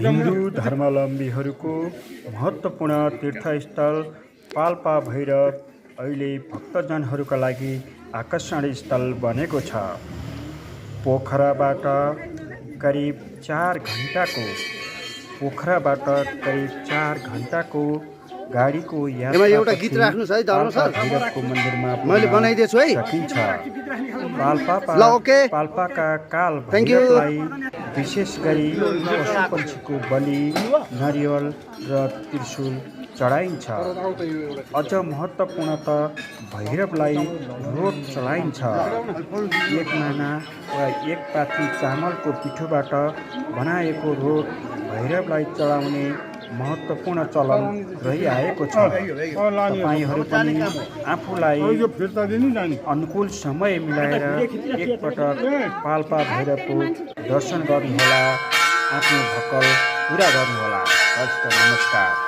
हिन्दू धर्मावलम्बीहरूको महत्त्वपूर्ण तीर्थस्थल पाल्पा भैरव अहिले भक्तजनहरूका लागि आकर्षण स्थल बनेको छ। पोखराबाट करिब 4 घण्टाको गाडीको यात्रा एउटा गीत राख्नुस् है धर्म सर भैरवको मन्दिरमा मैले बनाइदिएछु है सकिन्छ। पाल्पाका काल Thank you. भैरवलाई विशेष गरी पशु पक्षीको बलि, नरिवल र त्रिशूल चढाइन्छ। अझ महत्त्वपूर्ण त भैरवलाई रोट चढाइन्छ। एक माना वा एक पाथी चामलको पिठोबाट बनाएको रोट भैरवलाई चढाउने महत्त्वपूर्ण चलन रहिआएको छ। तपाईहरू पनि आफूलाई अनुकूल समय मिलाएर एकपटक पाल्पा भैरवको दर्शन गर्नुहोला, आफ्नो भक्कल पुरा गर्नुहोला। हस्त नमस्कार।